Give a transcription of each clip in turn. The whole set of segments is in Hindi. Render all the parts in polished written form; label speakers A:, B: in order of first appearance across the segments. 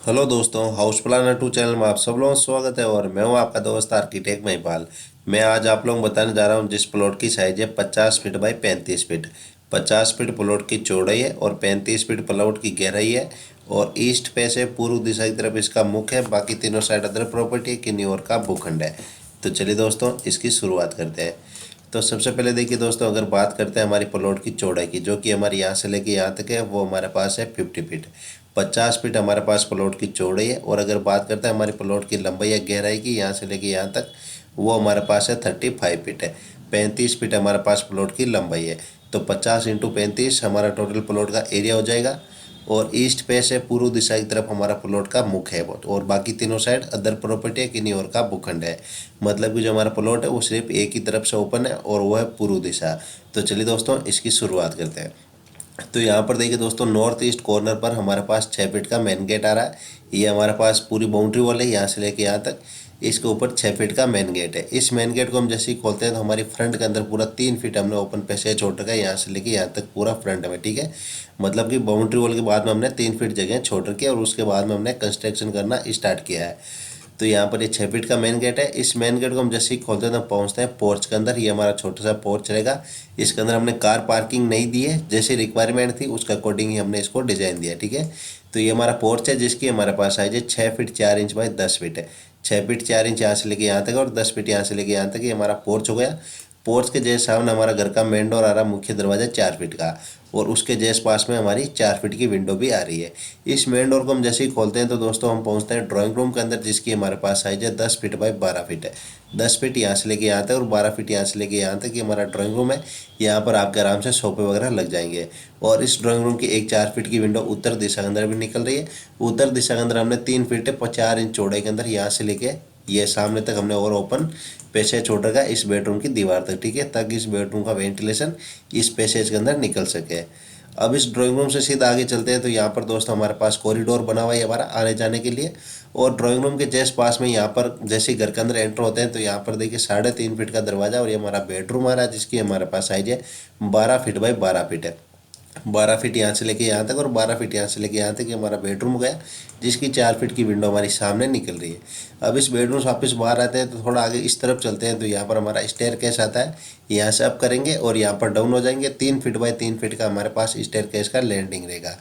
A: हेलो दोस्तों, हाउस प्लानर 2 चैनल में आप सब लोगों का स्वागत है। और मैं हूं आपका दोस्त आर्किटेक्ट महिपाल। मैं आज आप लोगों को बताने जा रहा हूं जिस प्लॉट की साइज है 50 feet by 35 feet. 50 feet plot की चौड़ाई है और 35 फीट प्लॉट की गहराई है। और ईस्ट फेस है, पूर्व दिशा की तरफ इसका मुख है। बाकी तीनों साइड अदर प्रॉपर्टी है, किन्हीं और का भूखंड है। तो चलिए दोस्तों, इसकी शुरुआत करते हैं। तो सबसे पहले देखिए दोस्तों, अगर बात करते हैं हमारी प्लॉट की चौड़ाई की, जो कि हमारे यहाँ से लेके यहाँ तक है, वो हमारे पास है 50 फीट। 50 फीट हमारे पास प्लॉट की चौड़ाई है। और अगर बात करते हैं हमारी प्लॉट की लंबाई या गहराई की, यहाँ से लेके यहाँ तक, वो हमारे पास है 35 फीट है। 35 फीट हमारे पास प्लॉट की लंबाई है। तो 50 इंटू 35 हमारा टोटल प्लॉट का एरिया हो जाएगा। और ईस्ट फेस है, पूर्व दिशा की तरफ हमारा प्लॉट का मुख है। और बाकी तीनों साइड अदर प्रॉपर्टी है, किन्हीं और का भूखंड है। मतलब कि जो हमारा प्लॉट है वो सिर्फ एक ही तरफ से ओपन है और वो है पूर्व दिशा। तो चलिए दोस्तों, इसकी शुरुआत करते हैं। तो यहाँ पर देखिए दोस्तों, नॉर्थ ईस्ट कॉर्नर पर हमारे पास 6 फीट का मेन गेट आ रहा है। ये हमारे पास पूरी बाउंड्री वॉल है, यहाँ से लेके यहाँ तक। इसके ऊपर 6 फीट का मेन गेट है। इस मेन गेट को हम जैसे ही खोलते हैं तो हमारी फ्रंट के अंदर पूरा 3 फीट हमने ओपन पैसेज छोड़ रखा है, यहाँ से लेके यहाँ तक पूरा फ्रंट में। ठीक है, मतलब कि बाउंड्री वॉल के बाद में हमने 3 फीट जगह छोड़ रखी है और उसके बाद में हमने कंस्ट्रक्शन करना स्टार्ट किया है। तो यहाँ पर ये 6 फीट का मेन गेट है। इस मेन गेट को हम जैसे ही खोलते हैं तो पहुँचते हैं पोर्च के अंदर। ये हमारा छोटा सा पोर्च रहेगा। इसके अंदर हमने कार पार्किंग नहीं दी है, जैसी रिक्वायरमेंट थी उसके अकॉर्डिंग ही हमने इसको डिजाइन दिया। ठीक है, तो ये हमारा पोर्च है जिसकी हमारे पास साइज है 6 फीट 4 इंच बाई 10 फीट है। 6 फीट 4 इंच यहाँ से लेके यहाँ तक और 10 फीट यहाँ से लेके यहाँ तक ये हमारा पोर्च हो गया। पोर्च के जैसे सामने हमारा घर का मेन डोर आ रहा है, मुख्य दरवाजा 4 फीट का। और उसके जैसे पास में हमारी 4 फीट की विंडो भी आ रही है। इस मेन डोर को हम जैसे ही खोलते हैं तो दोस्तों हम पहुंचते हैं ड्राइंग रूम के अंदर, जिसकी हमारे पास साइज है 10 फीट बाई 12 फीट है। 10 फीट यहाँ से लेके यहाँ तक और 12 फीट यहाँ से लेके यहाँ तक ये हमारा ड्राइंग रूम है। यहाँ पर आपके आराम से सोफे वगैरह लग जाएंगे। और इस ड्राइंग रूम की एक 4 फीट की विंडो उत्तर दिशा के अंदर भी निकल रही है। उत्तर दिशा के अंदर हमने 3 फीट 4 इंच चौड़ाई के अंदर यहाँ से लेके ये सामने तक हमने और ओपन पैसेज छोड़ रखा है इस बेडरूम की दीवार तक। ठीक है, ताकि इस बेडरूम का वेंटिलेशन इस पैसेज के अंदर निकल सके। अब इस ड्राइंग रूम से सीधा आगे चलते हैं तो यहाँ पर दोस्तों हमारे पास कॉरिडोर बना हुआ है हमारा आने जाने के लिए। और ड्राइंग रूम के जस्ट पास में यहाँ पर जैसे घर के अंदर एंटर होते हैं तो यहाँ पर देखिए 3.5 फीट का दरवाजा और ये हमारा बेडरूम आ रहा है, जिसकी हमारे पास साइज है 12 फीट बाई 12 फीट है। 12 फीट यहाँ से लेके यहाँ तक और 12 फीट यहाँ से लेके यहाँ तक ये हमारा बेडरूम हो गया, जिसकी 4 फीट की विंडो हमारी सामने निकल रही है। अब इस बेडरूम से वापस बाहर आते हैं तो थोड़ा आगे इस तरफ चलते हैं तो यहाँ पर हमारा स्टेयरकेस आता है। यहाँ से अप करेंगे और यहाँ पर डाउन हो जाएंगे। 3 फीट बाई 3 फीट का हमारे पास स्टेयरकेस का लैंडिंग रहेगा।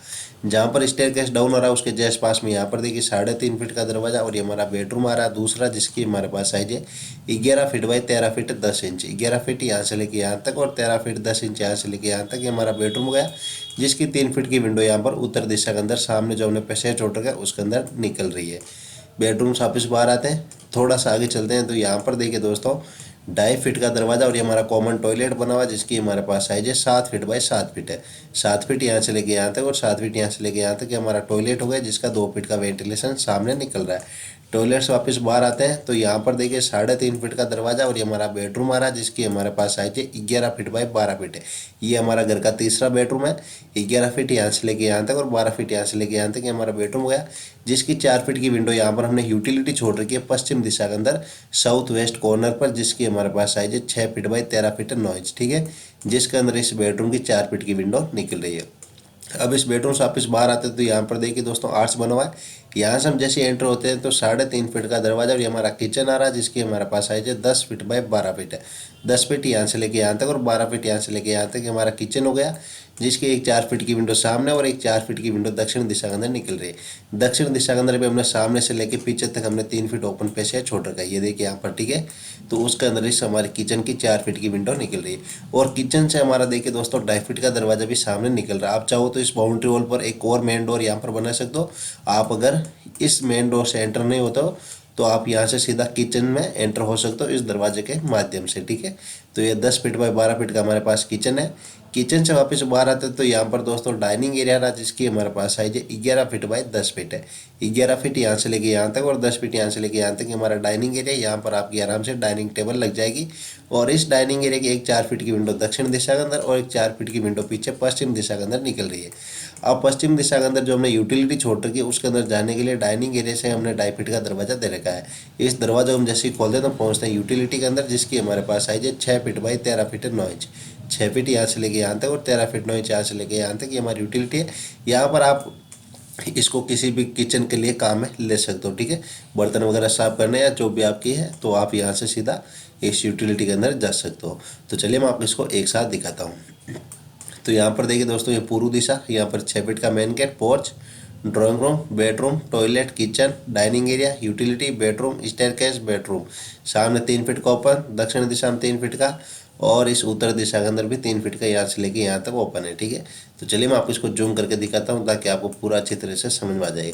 A: जहाँ पर स्टेयरकेस डाउन हो रहा है उसके जस्ट पास में यहाँ पर देखिए 3.5 फीट का दरवाजा और ये हमारा बेडरूम आ रहा है दूसरा, जिसकी हमारे पास साइज है 11 feet by 13 feet 10 inch. 11 feet यहाँ से लेके यहाँ तक और 13 फीट 10 इंच यहाँ से लेके यहाँ तक ये हमारा बेडरूम हो गया, जिसकी 3 फीट की विंडो यहाँ पर उत्तर दिशा के अंदर सामने जो हमने पैसेज छोड़ रखा है उसके अंदर निकल रही है। बेडरूम से वापस बाहर आते हैं, थोड़ा सा आगे चलते हैं तो यहाँ पर देखिए दोस्तों 2.5 फीट का दरवाजा और ये हमारा कॉमन टॉयलेट बना हुआ है, जिसकी हमारे पास साइज है 7 फीट बाई 7 फीट है। 7 फीट यहाँ से लेके यहाँ तक और 7 फीट यहाँ से लेके यहाँ तक ये हमारा टॉयलेट हो गया, जिसका 2 फीट का वेंटिलेशन सामने निकल रहा है। टॉयलेट से वापस बाहर आते हैं तो यहाँ पर देखिए 3.5 फीट का दरवाजा और ये हमारा बेडरूम आ रहा है, जिसकी हमारे पास साइज है 11 फीट बाई 12 फीट है। ये हमारा घर का तीसरा बेडरूम है। 11 फीट यहाँ से लेके यहाँ तक और 12 फीट यहाँ से लेके यहाँ तक ये हमारा बेडरूम हो गया, जिसकी 4 फीट की विंडो यहाँ पर हमने यूटिलिटी छोड़ रखी है पश्चिम दिशा के अंदर साउथ वेस्ट कॉर्नर पर, जिसकी हमारे पास साइज है 6 फीट बाई 13 फीट 9 इंच। ठीक है, जिसके अंदर इस बेडरूम की 4 फीट की विंडो निकल रही है। अब इस बेडरूम से वापस बाहर आते हैं तो यहाँ पर देखिए दोस्तों आर्च बना हुआ है। यहाँ से हम जैसे एंटर होते हैं तो 3.5 फीट का दरवाजा और ये हमारा किचन आ रहा है, जिसकी हमारे पास साइज है 10 फीट बाई 12 फीट है। 10 फीट यहाँ से लेके यहाँ तक और 12 फीट यहाँ से लेके यहाँ तक हमारा किचन हो गया, जिसकी एक 4 फीट की विंडो सामने और एक 4 फीट की विंडो दक्षिण दिशा के अंदर निकल रही है। दक्षिण दिशा के अंदर भी हमने सामने से लेके पीछे तक हमने 3 फीट ओपन पैसेज छोड़ रखा है, ये देखिए यहाँ पर। ठीक है, तो उसके अंदर इस हमारे किचन की 4 फीट की विंडो निकल रही है। और किचन से हमारा देखिए दोस्तों 2.5 फीट का दरवाजा भी सामने निकल रहा है। आप चाहो तो इस बाउंड्री वॉल पर एक और मेन डोर यहाँ पर बना सकते हो। आप अगर इस मेन डोर से एंटर नहीं होते हो तो आप यहाँ से सीधा किचन में एंटर हो सकते हो इस दरवाजे के माध्यम से। ठीक है, तो ये 10 फीट बाई 12 फीट का हमारे पास किचन है। किचन से वापस बाहर आते हैं तो यहाँ पर दोस्तों डाइनिंग एरिया रहा, जिसकी हमारे पास साइज है 11 फीट बाई 10 फीट है। 11 फीट यहाँ से लेके यहाँ तक और 10 फीट यहाँ से लेके यहाँ तक हमारा डाइनिंग एरिया। यहाँ पर आपकी आराम से डाइनिंग टेबल लग जाएगी। और इस डाइनिंग एरिया की एक 4 फीट की विंडो दक्षिण दिशा के अंदर और एक 4 फीट की विंडो पीछे पश्चिम दिशा के अंदर निकल रही है। अब पश्चिम दिशा के अंदर जो हमने यूटिलिटी छोड़ रखी है उसके अंदर जाने के लिए डाइनिंग एरिया से हमने 2.5 फीट का दरवाजा दे रखा है। इस दरवाजा को हम जैसे ही खोलते हैं तो पहुँचते हैं यूटिलिटी के अंदर, जिसकी हमारे पास साइज है 6 feet by 13 feet 9 inch. 6 feet यहाँ से लेके यहाँ तक और 13 फीट 9 इंच यहाँ से लेके यहाँ तक ये हमारी यूटिलिटी है। यहाँ पर आप इसको किसी भी किचन के लिए काम में ले सकते हो, ठीक है। बर्तन वगैरह साफ करने या जो भी आपकी है तो आप यहाँ से सीधा इस यूटिलिटी के अंदर जा सकते हो। तो चलिए मैं आपको इसको एक साथ दिखाता हूँ। तो यहाँ पर देखिए दोस्तों, ये पूर्व दिशा, यहाँ पर 6 फीट का main gate, porch, drawing room, bedroom, toilet, kitchen, dining area, utility, bedroom, staircase, bedroom. सामने 3 फीट का ओपन, दक्षिण दिशा में 3 फीट का, और इस उत्तर दिशा के अंदर भी 3 फीट का यहाँ से लेके यहाँ तक ओपन है, ठीक है। तो चलिए मैं आपको इसको जूम करके दिखाता हूँ ताकि आपको पूरा अच्छी तरह से समझ में आ जाए।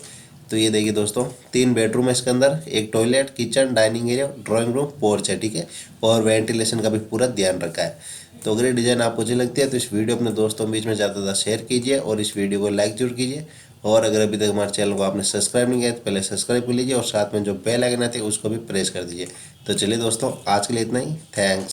A: तो ये देखिए दोस्तों, 3 बेडरूम है इसके अंदर, एक toilet, kitchen, dining area, drawing room, porch है, ठीक है। और वेंटिलेशन का भी पूरा ध्यान रखा है। तो अगर ये डिज़ाइन आपको अच्छी लगती है तो इस वीडियो अपने दोस्तों के बीच में ज़्यादा ज़्यादा शेयर कीजिए और इस वीडियो को लाइक जरूर कीजिए। और अगर अभी तक हमारे चैनल को आपने सब्सक्राइब नहीं किया तो पहले सब्सक्राइब कर लीजिए और साथ में जो बेल आइकन आती है उसको भी प्रेस कर दीजिए। तो चलिए दोस्तों, आज के लिए इतना ही। थैंक्स।